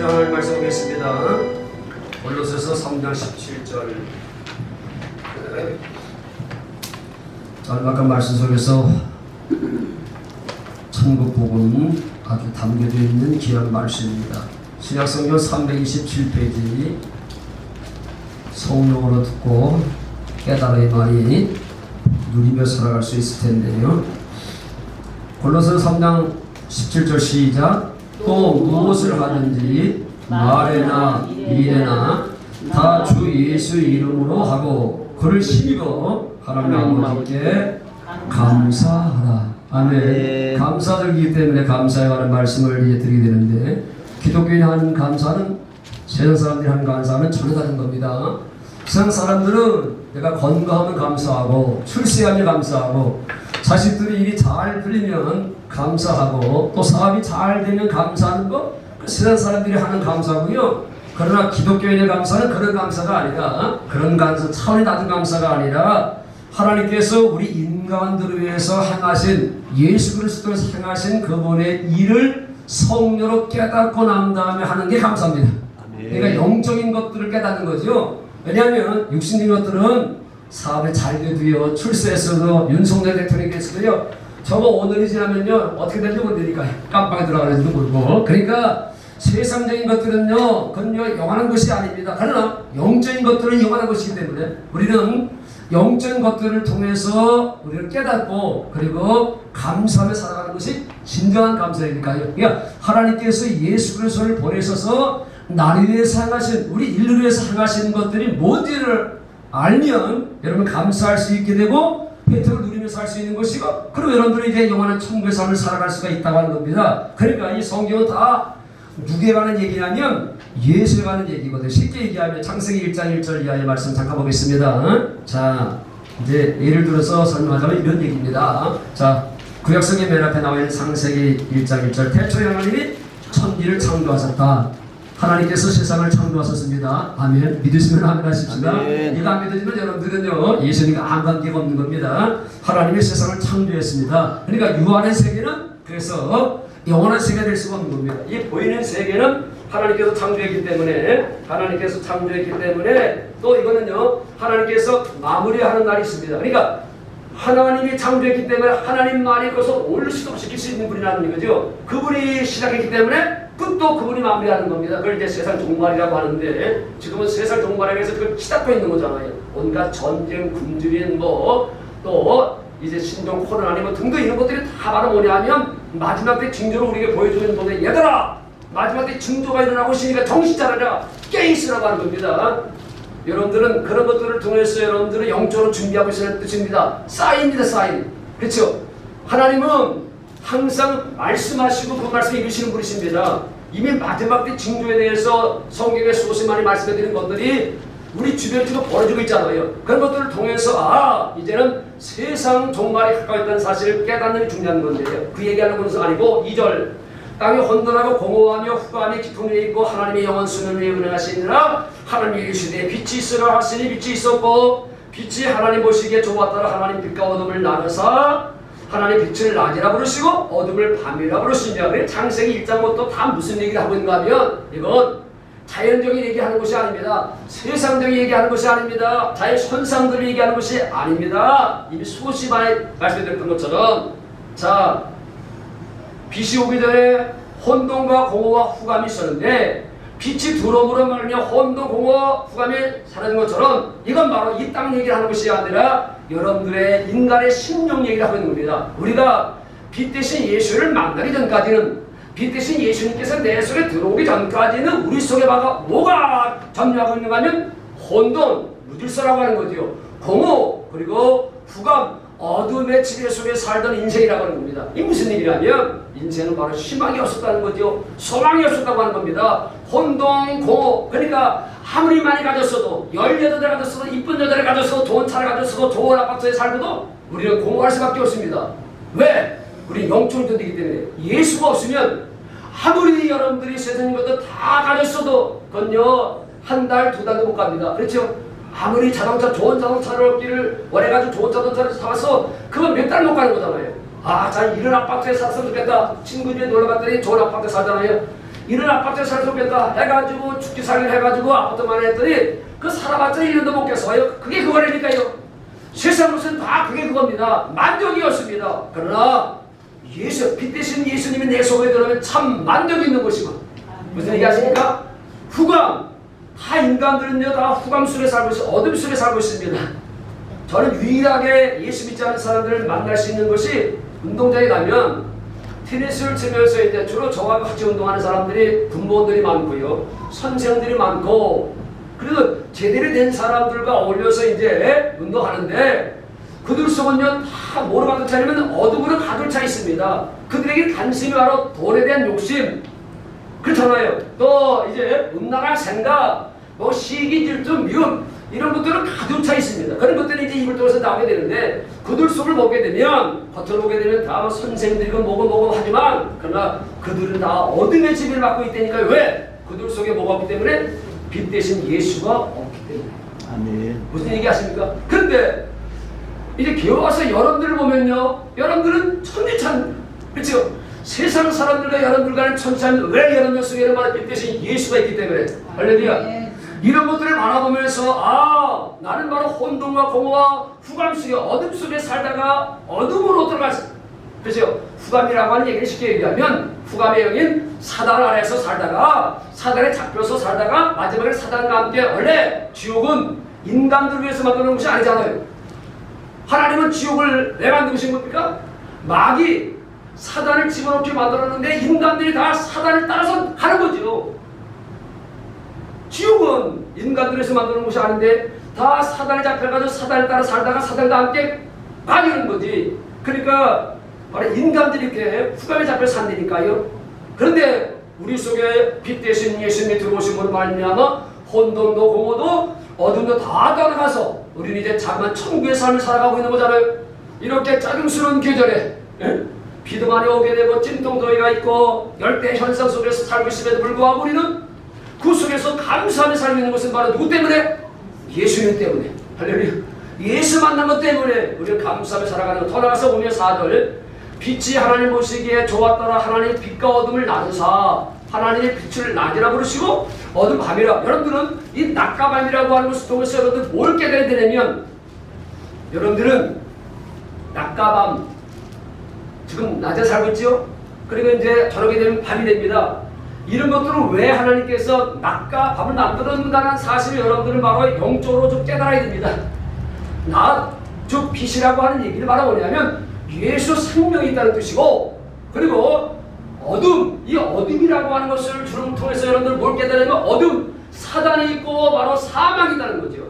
주의 하나님 말씀 보겠습니다. 골로새서 3장 17절. 짤막한 말씀 속에서 천국 복음 아주 담겨져 있는 귀한 말씀입니다. 신약성경 327페이지. 성령으로 듣고 깨달음이 많이 누리며 살아갈 수 있을 텐데요. 골로새 3장 17절 시작. 또 무엇을 하든지 말에나 일에나 다 주 예수 이름으로 하고 그를 힘입어 하나님 아버지께 감사하라. 아멘. 감사드리기 때문에 감사에 관한 말씀을 이제 드리게 되는데, 기독교인이 하는 감사는 세상 사람들이 하는 감사는 전혀 다른 겁니다. 세상 사람들은 내가 건강하면 감사하고, 출세하면 감사하고, 자식들이 일이 잘 풀리면 감사하고, 또 사업이 잘 되면 감사하는 거, 그 세상 사람들이 하는 감사고요. 그러나 기독교인의 감사는 그런 감사가 아니라, 그런 감사, 차원이 낮은 감사가 아니라 하나님께서 우리 인간들을 위해서 행하신, 예수 그리스도에서 행하신 그분의 일을 성령으로 깨닫고 난 다음에 하는 게 감사입니다. 그러니까 영적인 것들을 깨닫는 거죠. 왜냐하면 육신적인 것들은 사업이 잘 돼도요, 출세에서도 윤석열 대통령께서도요, 저거 오늘이 지나면요 어떻게 될지 모르니까 깜빡이 들어가는지도 모르고. 그러니까 세상적인 것들은요, 그건요 영원한 것이 아닙니다. 그러나 영적인 것들은 영원한 것이기 때문에 우리는 영적인 것들을 통해서 우리를 깨닫고, 그리고 감사하며 살아가는 것이 진정한 감사이니까요. 그러니까 하나님께서 예수 그리스도를 보내셔서 나를 위해서 행하신, 우리 인류를 위해서 행하신 것들이 뭔지를 알면 여러분 감사할 수 있게 되고 혜택을 누리며 살 수 있는 것이고, 그리고 여러분들이 이제 영원한 천국의 삶을 살아갈 수가 있다고 하는 겁니다. 그러니까 이 성경은 다 누구에 관한 얘기냐면 예수에 관한 얘기거든요. 쉽게 얘기하면 창세기 1장 1절 이하의 말씀 잠깐 보겠습니다. 자, 이제 예를 들어서 설명하자면 이런 얘기입니다. 자, 구약성의 맨 앞에 나와 있는 창세기 1장 1절. 태초에 하나님이 천지를 창조하셨다. 하나님께서 세상을 창조하셨습니다. 아멘. 믿으시면 아멘 하십시다. 이거 안 믿으시면 여러분들은요, 예수님과 아무 관계가 없는 겁니다. 하나님이 세상을 창조했습니다. 그러니까 유한의 세계는 그래서 영원한 세계가 될 수가 없는 겁니다. 이 보이는 세계는 하나님께서 창조했기 때문에 또 이거는요, 하나님께서 마무리하는 날이 있습니다. 그러니까 하나님이 창조했기 때문에 하나님만이 그것을 올 수도 없이 지킬 수 있는 분이라는 거죠. 그분이 시작했기 때문에 끝도 그분이 마무리하는 겁니다. 그걸 이제 세상 종말이라고 하는데, 지금은 세상 종말에 대해서 그걸 치닫고 있는 거잖아요. 온갖 전쟁, 굶주림, 또 이제 신종 코로나 아니면 등등 이런 것들이 다 바로 뭐냐면 마지막 때 징조를 우리에게 보여주는 건데, 얘들아 마지막 때 징조가 일어나고 있으니까 정신 차려라, 깨 있으라고 하는 겁니다. 여러분들은 그런 것들을 통해서 여러분들은 영적으로 준비하고 있는 뜻입니다. 사인입니다. 사인. 그렇죠? 하나님은 항상 말씀하시고 그 말씀을 이루시는 분이십니다. 이미 마지막 때 징조에 대해서 성경에 수없이 많이 말씀해드린 것들이 우리 주변에 지금 벌어지고 있잖아요. 그런 것들을 통해서 이제는 세상 종말이 가까이 있다는 사실을 깨닫는 게 중요한 건데요. 그 얘기하는 것은 아니고 2절. 땅이 혼돈하고 공허하며 후감이 깊은 데 있고 하나님의 영원 수는 위에 운행하시니라. 하나님이 이르시되 빛이 있으라 하시니 빛이 있었고, 빛이 하나님 보시기에 좋았더라. 하나님 빛과 어둠을 나누사 하나님 빛을 낮이라 부르시고 어둠을 밤이라 부르시며. 창세기 1장부터 다 무슨 얘기를 하고 있는가 하면 이건 자연적인 얘기하는 것이 아닙니다. 세상적인 얘기하는 것이 아닙니다. 자연 현상들을 얘기하는 것이 아닙니다. 이미 수없이 많이 말씀드렸던 것처럼, 자, 빛이 오기 전에 혼돈과 공허와 후감이 있었는데 빛이 들어오므로 말하며 혼돈, 공허, 후감이 사라진 것처럼 이건 바로 이 땅 얘기를 하는 것이 아니라 여러분들의 인간의 심령 얘기를 하고 있는 겁니다. 우리가 빛 대신 예수를 만나기 전까지는, 빛 대신 예수님께서 내 속에 들어오기 전까지는 우리 속에 뭐가 점유하고 있는가 하면 혼돈, 무질서라고 하는 거죠. 공허, 그리고 후감, 어둠의 지배 속에 살던 인생이라고 하는 겁니다. 이 무슨 얘기냐면 인생은 바로 희망이 없었다는 거죠. 소망이 없었다고 하는 겁니다. 혼동, 공허. 그러니까 아무리 많이 가졌어도, 18을 가졌어도, 이쁜 여자를 가졌어도, 좋은 차를 가졌어도, 좋은 아파트에 살고도 우리는 공허할 수밖에 없습니다. 왜? 우리 영적인 존재이기 때문에. 예수가 없으면 아무리 여러분들이 세상인 것도 다 가졌어도 그건요 한 달, 두 달도 못 갑니다. 그렇죠? 아무리 자동차, 좋은 자동차를 얻기를 원해가지고 좋은 자동차를 사서 그건 몇 달 못 가는 거잖아요. 자, 이런 아파트에 살았으면 좋겠다. 친구 집에 놀러 갔더니 좋은 아파트에 살잖아요. 이런 아파트에 살수 없겠다 해가지고 죽기 살기 해가지고 아파트만 했더니 그 살아봤자 1년도 못 깨서요. 그게 그거라니까요. 세상 것은 다 그게 그겁니다. 만족이었습니다. 그러나 빛 대신 예수님이 내 속에 들어오면 참 만족이 있는 것이고, 무슨 얘기 하십니까? 후감. 다 인간들은요 다 후감 속에 살고 있어, 어둠 속에 살고 있습니다. 저는 유일하게 예수 믿지 않는 사람들을 만날 수 있는 것이 운동장에 가면 테니스를 치면서 이제 주로 저와 같이 운동하는 사람들이 군무원들이 많고요, 선생들이 많고, 그리고 제대로 된 사람들과 어울려서 이제 운동하는데 그들 속은요 다 뭐로 가득 차냐면 어둠으로 가득 차 있습니다. 그들에게 관심이 바로 돈에 대한 욕심, 그렇잖아요. 또 이제 음란한 생각, 뭐 시기, 질투, 미움, 이런 것들은 가득 차 있습니다. 그런 것들이 이제 입을 통해서 나오게 되는데 그들 속을 보게 되면, 겉으로 보게 되면 다 선생들이고 뭐고 하지만 그러나 그들은 다 어둠의 지배를 받고 있다니까요. 왜? 그들 속에 뭐가 없기 때문에? 빛 대신 예수가 없기 때문에. 아멘. 무슨 얘기 하십니까? 그런데 이제 교회 와서 여러분들을 보면요, 여러분들은 천지찬, 그렇죠? 세상 사람들과 여러분들과는 천지찬, 왜 여러분들 속에는 말해? 빛 대신 예수가 있기 때문에. 할렐루야. 이런 것들을 바라보면서 아, 나는 바로 혼돈과 공허와 후감 속에, 어둠 속에 살다가 어둠으로 들어갔어. 그렇죠? 후감이라고 하는 얘기를 쉽게 얘기하면 후감의 영인 사단 아래에서 살다가 사단에 잡혀서 살다가 마지막에 사단과 함께, 원래 지옥은 인간들 위해서 만드는 것이 아니잖아요. 하나님은 지옥을 왜 만드신 겁니까? 마귀 사단을 집어넣게 만들었는데 인간들이 다 사단을 따라서 가는 거죠. 지옥은 인간들에서 만드는 것이 아닌데 다 사단에 잡혀가지고 사단을 따라 살다가 사단과 함께 가는 거지. 그러니까 바로 인간들이 이렇게 후감에 잡혀 산다니까요. 그런데 우리 속에 빛 대신 예수님이 들어오심으로 말미암아 혼돈도 공허도 어둠도 다 떠나가서 우리는 이제 자그만 천국의 삶을 살아가고 있는 거잖아요. 이렇게 짜증스러운 계절에 비도 많이 오게 되고 찜통더위가 있고 열대 현상 속에서 살고 있음에도 불구하고 우리는 그 속에서 감사하며 살고 있는 것은 바로 누구 때문에? 예수님 때문에. 할렐루야. 예수 만난 것 때문에 우리는 감사하며 살아가는 것. 더 나가서 보면 4절, 빛이 하나님 보시기에 좋았더라. 하나님 빛과 어둠을 나누사 하나님의 빛을 낮이라 부르시고 어둠 밤이라. 여러분들은 이 낮과 밤이라고 하는 것을 통해서 여러분들 뭘 깨달아야 되냐면, 여러분들은 낮과 밤, 지금 낮에 살고 있죠? 그리고 이제 저녁이 되면 밤이 됩니다. 이런 것들은 왜 하나님께서 낮과 밤을 만들어준다는 사실을 여러분들은 바로 영적으로 좀 깨달아야 됩니다. 낮, 즉 빛이라고 하는 얘기를 바로 뭐냐면 예수 생명이 있다는 뜻이고, 그리고 어둠, 이 어둠이라고 하는 것을 주름 통해서 여러분들 뭘 깨달으면 어둠, 사단이 있고 바로 사망이 있다는 거죠.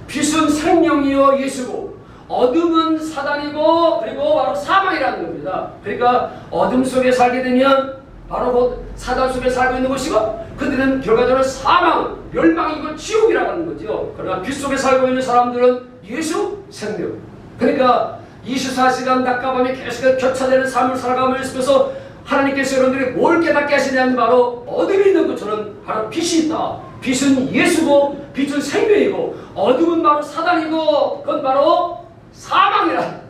빛은 생명이요 예수고 어둠은 사단이고 그리고 바로 사망이라는 겁니다. 그러니까 어둠 속에 살게 되면 바로 그 사단 속에 살고 있는 것이고 그들은 결과적으로 사망, 멸망이고 지옥이라고 하는 거죠. 그러나 빛 속에 살고 있는 사람들은 예수 생명. 그러니까 24시간 낮과 밤이 계속 교차되는 삶을 살아가면서 하나님께서 여러분들이 뭘 깨닫게 하시냐면 바로 어둠이 있는 것처럼 바로 빛이 있다. 빛은 예수고 빛은 생명이고 어둠은 바로 사단이고 그건 바로 사망이라.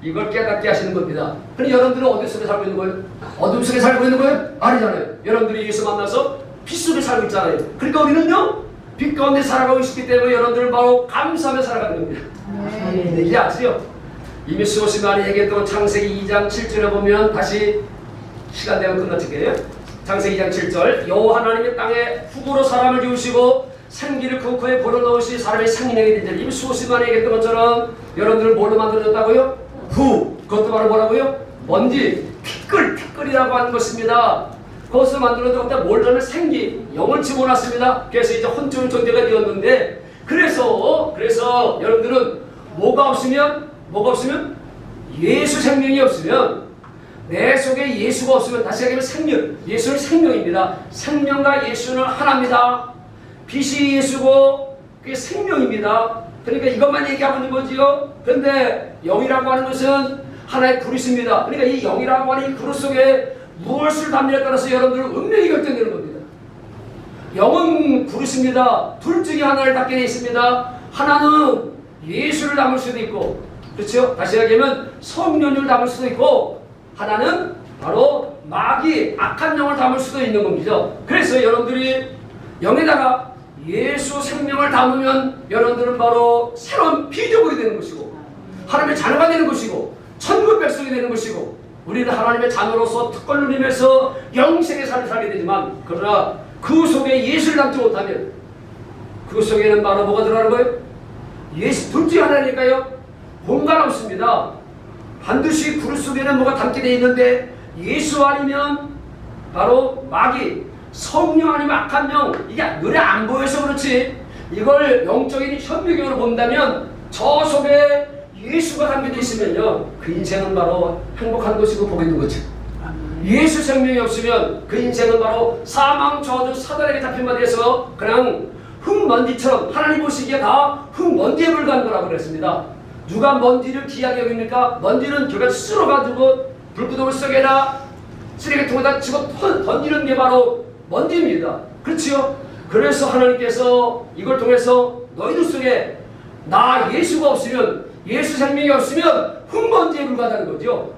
이걸 깨닫게 하시는 겁니다. 그럼 여러분들은 어디 속에 살고 있는 거예요? 어둠 속에 살고 있는 거예요? 아니잖아요. 여러분들이 예수 만나서 빛 속에 살고 있잖아요. 그러니까 우리는요 빛 가운데 살아가고 있기 때문에 여러분들은 바로 감사하며 살아가는 겁니다. 네. 이제 아시죠? 이미 수없이 많이 얘기했던 창세기 2장 7절에 보면, 다시 시간 되면 끝나칠게요. 창세기 2장 7절, 여호와 하나님의 땅에 흙으로 사람을 지으시고 생기를 그 코에 불어넣으시 사람의 상인에게 된다. 이미 수없이 많이 얘기했던 것처럼 여러분들을 뭘로 만들어졌다고요? 후, 그것도 바로 뭐라고요? 먼지, 피끌이라고 하는 것입니다. 그것을 만들어졌다. 뭘 넣으면 생기, 영을 집어넣습니다. 그래서 이제 혼종 존재가 되었는데, 그래서 여러분들은 뭐가 없으면 예수 생명이 없으면, 내 속에 예수가 없으면, 다시 얘기하면 생명, 예수는 생명입니다. 생명과 예수는 하나입니다. 빛이 예수고 그게 생명입니다. 그러니까 이것만 얘기하고 있는 거지요. 그런데 영이라고 하는 것은 하나의 그릇입니다. 그러니까 이 영이라고 하는 이 그릇 속에 무엇을 담느냐에 따라서 여러분들은 운명이 결정되는 겁니다. 영은 그릇입니다. 둘 중에 하나를 담게 되어 있습니다. 하나는 예수를 담을 수도 있고, 그렇죠? 다시 얘기하면 성령을 담을 수도 있고, 하나는 바로 마귀 악한 영을 담을 수도 있는 겁니다. 그래서 여러분들이 영에다가 예수 생명을 담으면 여러분들은 바로 새로운 피조물이 되는 것이고 하나님의 자녀가 되는 것이고 천국 백성이 되는 것이고 우리는 하나님의 자녀로서 특권 누리면서 영생의 삶을 살게 되지만 그러나 그 속에 예수를 담지 못하면 그 속에는 바로 뭐가 들어가는 거예요? 예수 둘 중 하나니까요. 공간 없습니다. 반드시 그릇 속에는 뭐가 담게 되어 있는데 예수 아니면 바로 마귀 성령 아니면 악한 영 이게 눈에 안 보여서 그렇지 이걸 영적인 현미경으로 본다면 저 속에 예수가 담겨져 있으면요 그 인생은 바로 행복한 것이고 복이 있는 거죠. 예수 생명이 없으면 그 인생은 바로 사망 저주 사단에게 잡힌 바 돼서 그냥 흙먼지처럼 하나님 보시기에 다 흙먼지에 불과한 거라고 그랬습니다. 누가 먼지를 귀하게 여깁니까? 먼지는 결국 쓸어가지고 불구덩이 속에나 쓰레기통에다 집어 던지는 게 바로 먼지입니다. 그렇지요? 그래서 하나님께서 이걸 통해서 너희들 속에 나 예수가 없으면 예수 생명이 없으면 흙먼지에 불과하다는 거죠.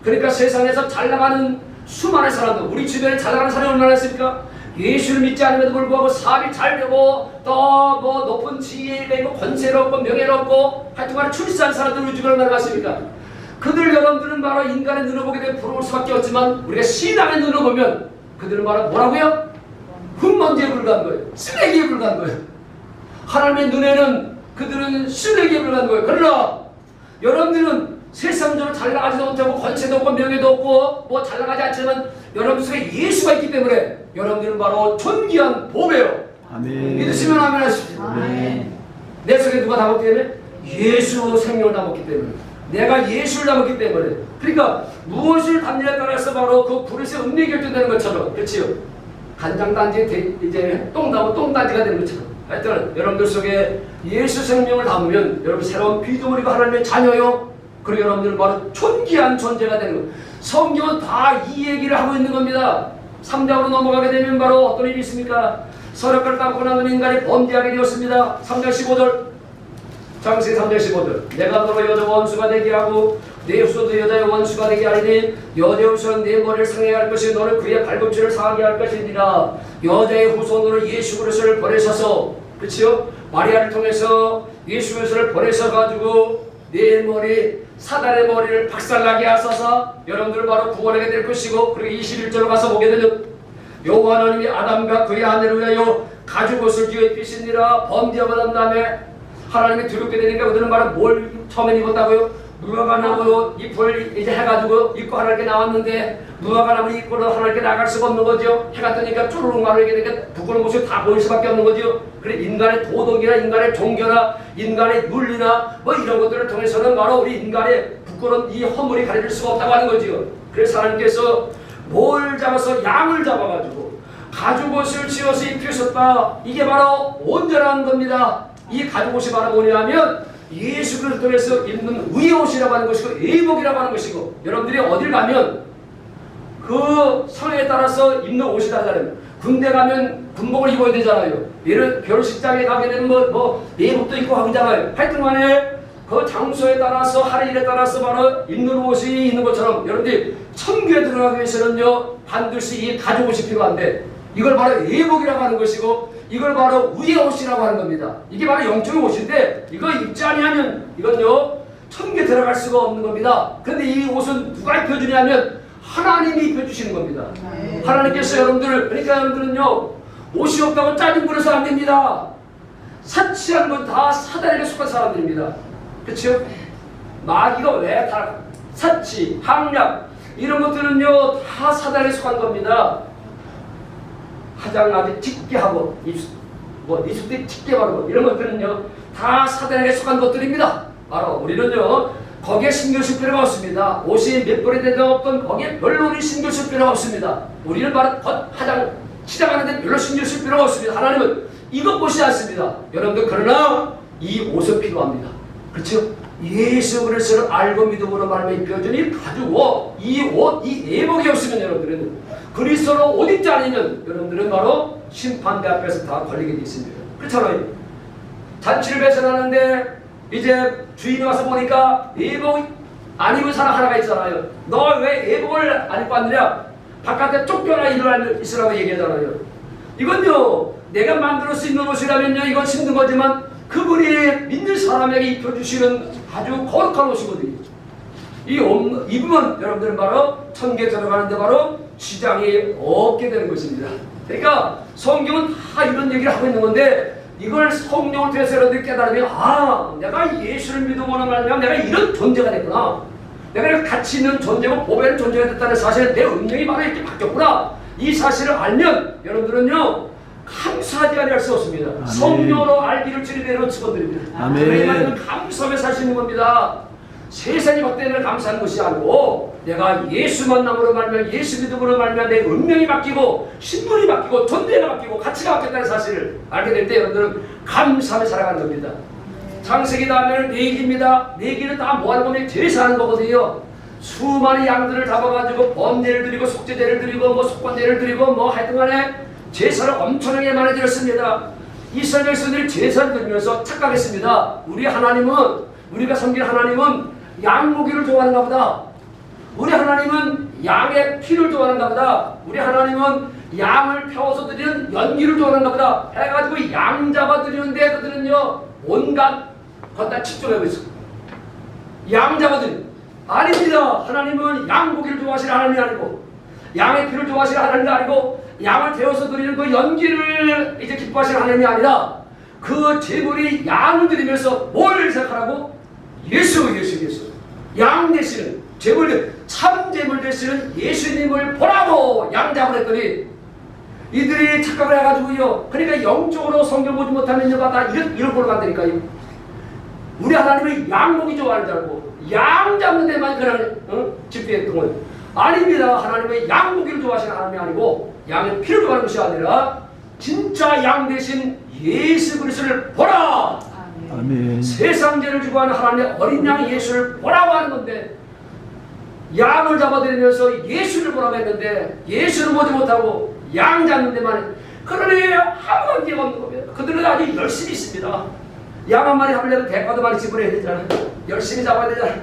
그러니까 세상에서 잘 나가는 수많은 사람들 우리 주변에 잘 나가는 사람이 얼마나 있습니까? 예수를 믿지 않음에도 불구하고 사업이 잘 되고 또 뭐 높은 지위가 있고 권세를 얻고 명예를 얻고 하여튼간에 출세한 사람들 우리 주변에 얼마나 많습니까? 그들 여러분들은 바로 인간의 눈을 보게 되면 부러울 수밖에 없지만 우리가 신앙의 눈을 보면 그들은 바로 뭐라고요? 흙먼지에 불과한 거예요. 쓰레기에 불과한 거예요. 하나님의 눈에는 그들은 쓰레기에 불과한 거예요. 그러나 여러분들은 세상적으로 잘 나가지도 못하고 권세도 없고 명예도 없고 뭐 잘 나가지 않지만 여러분 속에 예수가 있기 때문에 여러분들은 바로 존귀한 보배요. 아멘. 믿으시면 아멘 하십시오. 아멘. 내 속에 누가 담았기 때문에? 예수 생명을 담았기 때문에. 내가 예수를 담았기 때문에. 그러니까 무엇을 담느냐에 따라서 바로 그 그릇의 음료 결정되는 것처럼 그렇지요. 간장단지 이제 똥단지가 되는 것처럼 하여튼 여러분들 속에 예수 생명을 담으면 여러분 새로운 피조물이고 하나님의 자녀요. 그리고 여러분들은 바로 존귀한 존재가 되는 거예요. 성경은 다 이 얘기를 하고 있는 겁니다. 3장으로 넘어가게 되면 바로 어떤 일이 있습니까? 서력을 담고 나는 인간이 범죄하게 되었습니다. 3장 15절 장세 3장 15절 내가 너로 여자 원수가 되게 하고 내 후손도 여자의 원수가 되게 하리니 여자의 후손은 내 머리를 상하게 할 것이 너는 그의 발꿈치를 상하게 할 것이니라. 여자의 후손으로 예수 그리스도를 보내셔서 그렇지요? 마리아를 통해서 예수 그리스도를 보내셔 가지고 내 머리 사단의 머리를 박살나게 하셔서 여러분들 바로 구원하게 될 것이고 그리고 21절로 가서 보게 되면 여호와 하나님이 아담과 그의 아내를 위하여 가죽옷을 지어 입히시니라. 범죄하고 난 다음에 하나님이 두렵게 되니까 그들은 바로 뭘 처음에 입었다고요? 무화과나무 잎을 이제 해가지고 입고 하나님께 나왔는데 무화과나무 입고는 하나님께 나갈 수가 없는 거죠. 해가 뜨니까 쭈루룩 마르게 되니까 부끄러운 모습이 다 보일 수밖에 없는 거죠. 그래 인간의 도덕이나 인간의 종교나 인간의 윤리나 뭐 이런 것들을 통해서는 바로 우리 인간의 부끄러운 이 허물이 가려질 수가 없다고 하는 거죠. 그래서 하나님께서 뭘 잡아서 양을 잡아가지고 가죽옷을 지어서 입히셨다. 이게 바로 온전한 겁니다. 이 가죽옷이 바로 뭐냐면 예수 그리스도에서 입는 의의 옷이라고 하는 것이고 의복이라고 하는 것이고 여러분들이 어딜 가면 그 성에 따라서 입는 옷이 다르잖아요. 군대 가면 군복을 입어야 되잖아요. 예를 결혼식장에 가게 되면 뭐 예복도 입고 하잖아요. 하여튼간에 그 장소에 따라서 할일에 따라서 바로 입는 옷이 있는 것처럼 여러분들이 천국에 들어가기 위해서는요 반드시 이 가죽옷이 필요한데 이걸 바로 예복이라고 하는 것이고 이걸 바로 의의 옷이라고 하는 겁니다. 이게 바로 영적인 옷인데 이거 입지 아니하면 이건요 천국에 들어갈 수가 없는 겁니다. 그런데 이 옷은 누가 입혀주냐면 하나님이 입혀주시는 겁니다. 하나님께서 여러분들을 그러니까 여러분들은요 옷이 없다고 짜증 부려서 안 됩니다. 사치한 건 다 사단에게 속한 사람들입니다. 그렇죠? 마귀가 왜 다 사치, 항약 이런 것들은요 다 사단에게 속한 겁니다. 화장하게 짙게 하고 입술이 짙게 바르고 이런 것들은요 다 사단에게 속한 것들입니다. 바로 우리는요 거기에 신경 쓸 필요가 없습니다. 옷이 몇 벌이 되든 없든 거기에 별로 우리 신경 쓸 필요가 없습니다. 우리는 바로 화장 치장하는데 별로 신경 쓸 필요가 없습니다. 하나님은 이것 보시지 않습니다. 여러분들 그러나 이 옷은 필요합니다. 그렇죠? 예수 그리스도를 알고 믿음으로 말미암아 입혀준 이 가죽옷, 이 옷, 이 예복이 없으면 여러분들은 그리스도로 옷 입지 않으면 여러분들은 바로 심판대 앞에서 다 걸리게 돼 있습니다. 그렇잖아요. 잔치를 배설하는데 이제 주인이 와서 보니까 예복 안 입은 사람 하나가 있잖아요. 너 왜 예복을 안 입고 왔느냐? 바깥에 쫓겨나 있으라고 얘기하잖아요. 이건요, 내가 만들 수 있는 옷이라면요, 이건 힘든 거지만 그분이 믿는 사람에게 입혀주시는 아주 거룩한 옷이거든요. 이 옷 입으면 여러분들은 바로 천국에 들어가는데 바로 지장이 없게 되는 것입니다. 그러니까 성경은 다 이런 얘기를 하고 있는 건데, 이걸 성령을 통해서 여러분들이 깨달으면, 아, 내가 예수를 믿음으로 말하면 내가 이런 존재가 됐구나, 내가 가치 있는 존재고 보배는 존재가 됐다는 사실에 내 운명이 바로 이렇게 바뀌었구나, 이 사실을 알면 여러분들은요 감사하지 않을 수 없습니다. 아멘. 성령으로 알기를 주님 내려온 직원들입니다. 그러니까 감사하며 살 수 있는 겁니다. 세상이 바뀌는 감사하는 것이 아니고, 내가 예수 만남으로 말면, 예수 믿음으로 말면 내 운명이 바뀌고 신분이 바뀌고 존재가 바뀌고 가치가 바뀌었다는 사실을 알게 될 때 여러분들은 감사하며 살아가는 겁니다. 창세기 다음에는 내기입니다. 내기는 다 뭐하는 거면 제사하는 거거든요. 수많은 양들을 잡아가지고 번제를 드리고 속죄제를 드리고 뭐 속건제를 드리고 뭐 하여튼간에 제사를 엄청나게 많이 드렸습니다. 이스라엘 백성들이 제사를 드리면서 착각했습니다. 우리 하나님은, 우리가 섬기는 하나님은 양고기를 좋아하는가 보다, 우리 하나님은 양의 피를 좋아하는가 보다, 우리 하나님은 양을 태워서 드리는 연기를 좋아하는가 보다 해가지고 양 잡아 드리는데 그들은요 온갖 걷다 집중하고 있어. 양 잡아 드리는, 아닙니다. 하나님은 양고기를 좋아하시는 하나님이 아니고, 양의 피를 좋아하시는 하나님이 아니고, 양을 태워서 드리는 그 연기를 이제 기뻐하시는 하나님이 아니라, 그 제물이 양을 드리면서 뭘 생각하라고? 예수. 양 되시는 제물, 참 제물 되시는 예수님을 보라고 양 잡으랬더니 이들이 착각을 해가지고요. 그러니까 영적으로 성경 보지 못하는 여가 다 이런 꼴을 만드니까요. 우리 하나님은 양고기 좋아하는 줄 알고 양 잡는 데만 그냥 집회했던 거예요. 아닙니다. 하나님은 양고기를 좋아하시는 하나님이 아니고 양의 피를 좋아하는 것이 아니라 진짜 양 대신 예수 그리스도를 보라. 아멘. 세상 죄를 주고 하는 하나님의 어린 양 예수를 보라고 하는 건데, 양을 잡아들이면서 예수를 보라고 했는데 예수를 보지 못하고 양 잡는 데만, 그러니 아무 관계가 없는 겁니다. 그들은 아주 열심히 있습니다. 양 한 마리 잡으려면 대가도 많이 지불해야 되잖아요. 열심히 잡아야 되잖아요.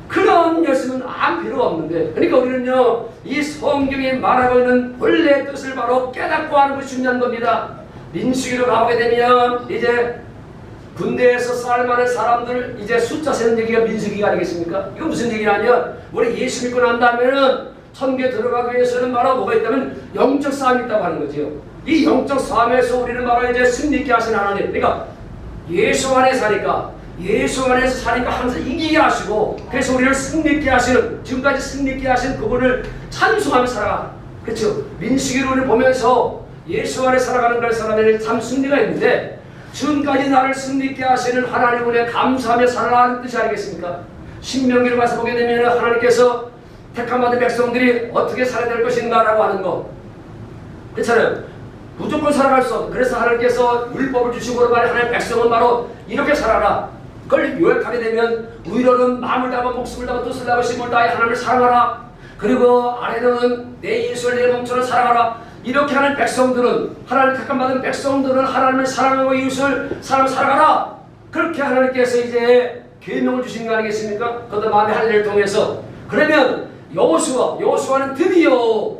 그런 열심은 아무 필요가 없는데, 그러니까 우리는요 이 성경이 말하고 있는 본래의 뜻을 바로 깨닫고 하는 것이 중요한 겁니다. 민수기로 가보게 되면 이제 군대에서 쌀만한 사람들 이제 숫자 세는 얘기가 민수기가 아니겠습니까? 이거 무슨 얘기냐면, 우리 예수 믿고 난 다음에는 천국에 들어가기 위해서는 바로 뭐가 있다면 영적 싸움이 있다고 하는 거죠. 이 영적 싸움에서 우리는 바로 이제 승리케 하신 하나님, 그러니까 예수 안에 사니까, 예수 안에서 사니까 항상 이기게 하시고, 그래서 우리를 승리케 하시는, 지금까지 승리케 하신 그분을 찬송하며 살아가. 그렇죠? 민수기를 보면서 예수 안에 살아가는 그런 사람에는 참 승리가 있는데, 지금까지 나를 승리케 하시는 하나님을 감사하며 살아가는 뜻이 아니겠습니까? 신명기를 가서 보게 되면 하나님께서 택함받은 백성들이 어떻게 살아야 될 것인가 라고 하는 거, 그렇잖아요. 무조건 살아갈 수 없어. 그래서 하나님께서 율법을 주시고 말해, 하나님의 백성은 바로 이렇게 살아라. 그걸 요약하게 되면, 위로는 마음을 다하고 목숨을 다하고 뜻을 다하고 힘을 다해 하나님을 사랑하라. 그리고 아래로는 내 예수를 내 몸처럼 사랑하라. 이렇게 하는 백성들은, 하나님 택함받은 백성들은 하나님을 사랑하고 이웃을 살아가라. 그렇게 하나님께서 이제 계명을 주신 거 아니겠습니까? 그것도 마음의 할례를 통해서. 그러면 여호수아는 드디어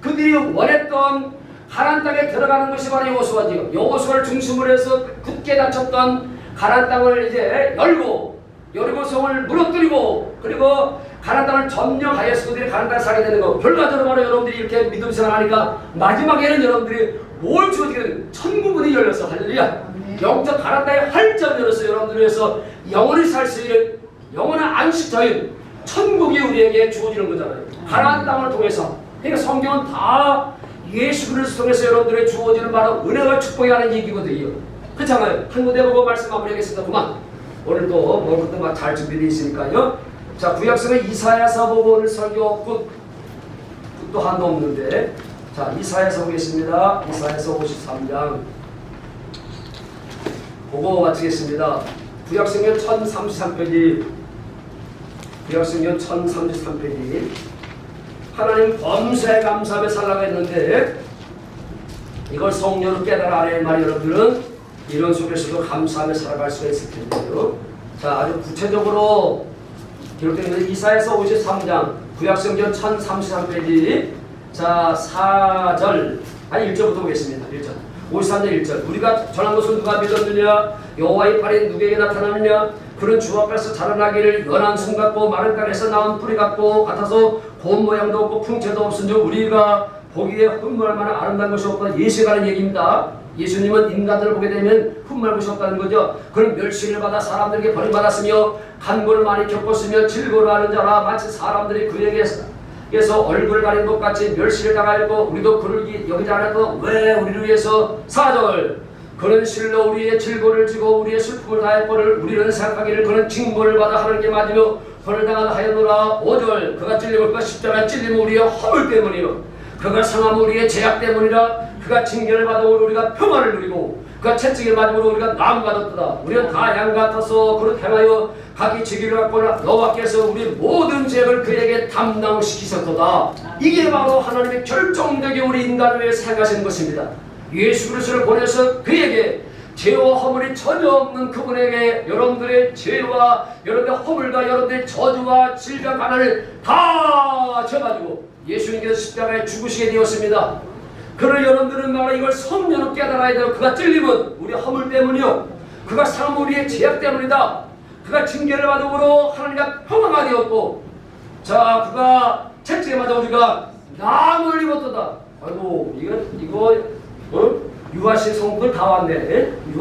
그들이 원했던 가나안 땅에 들어가는 것이 바로 여호수아지요. 여호수아를 중심으로 해서 굳게 닫혔던 가나안 땅을 이제 열고 여리고성을 무너뜨리고, 그리고 가나안 땅을 점령하여서 그들이 가나안 땅에 살게 되는 거. 결과적으로 바로 여러분들이 이렇게 믿음 생활하니까 마지막에는 여러분들이 뭘 주어지게 되는 천국문이 열렸어. 할렐루야. 영적 가나안 땅의 활짝 열어서 여러분들을 위해서 영원히 살 수 있는 영원한 안식처인 천국이 우리에게 주어지는 거잖아요. 가나안 땅을 통해서. 그러니까 성경은 다 예수 그리스도 통해서 여러분들에게 주어지는 바로 은혜와 축복이 하는 얘기거든요. 그렇잖아요. 한 군데 보고 말씀 마무리하겠습니다. 그만. 오늘도 먹을 것도 막 잘 준비되어 있으니까요. 자, 구약성의 이사야서 보고 오늘 설교 끝도 한도 없는데, 자, 이사야서 보겠습니다. 이사야서 53장 보고 마치겠습니다. 구약성경 1033페이지, 구약성경 1033페이지. 하나님 범사에 감사하며 살라고 했는데, 이걸 성령으로 깨달아 아래의 말이 여러분들은 이런 속에서도 감사하며 살아갈 수가 있을 텐데요. 자, 아주 구체적으로 기록되어 있는 이사야서 53장, 구약성경 1033페이지 자, 4절 아니 1절부터 보겠습니다. 1절 53절 1절 우리가 전한 것을 누가 믿었느냐? 여호와의 팔이 누구에게 나타나느냐? 그는 주 앞에서 자라나기를 연한 순 같고 마른 땅에서 나온 뿌리 같아서 고운 모양도 없고 풍채도 없은즉 우리가 보기에 흠모할 만한 아름다운 것이 없다. 예수가 하는 얘기입니다. 예수님은 인간들을 보게 되면 흠모할 것이 없다는 거죠. 그는 멸시를 받아 사람들에게 버림받았으며 간고를 많이 겪었으며 질고를 하는 자라 마치 사람들이 그에게서 얼굴 가린 것 같이 멸시를 당하였고 우리도 그를 여기지 않았고 왜 우리를 위해서 4절 그는 실로 우리의 질고를 지고 우리의 슬픔을 다했거늘 우리는 생각하기를 그는 징벌을 받아 하나님께 맞으며 벌을 당하다 하였노라. 5절 그가 찔림을 그가 십자가에 찔림은 우리의 허물 때문이요 그가 상함은 우리의 죄악 때문이라. 그가 징계를 받아오므로 우리가 평안을 누리고 그가 채찍을 맞음으로 우리가 나음 받았도다. 우리는 다 양 같아서 그를 행하여 각기 지기를 갖거나 여호와께서 우리 모든 죄를 그에게 담당시키셨도다. 이게 바로 하나님의 결정적인 우리 인간을 위해서 행하신 것입니다. 예수 그리스도를 보내서 그에게 죄와 허물이 전혀 없는 그분에게 여러분들의 죄와 여러분들의 허물과 여러분들의 저주와 질병 가난을 다 져가지고 예수님께서 십자가에 죽으시게 되었습니다. 그를 여러분들은 말하 이걸 성령으로 깨달아야 돼요. 그가 찔림은 우리 허물 때문이요 그가 상함은 우리의 죄악 때문이다. 그가 징계를 받음으로 하나님과 평화가 되었고 자 그가 채찍에 맞아 우리가 나음을 입었도다. 아이고 이거 유아신 성분들 다 왔네. 유아신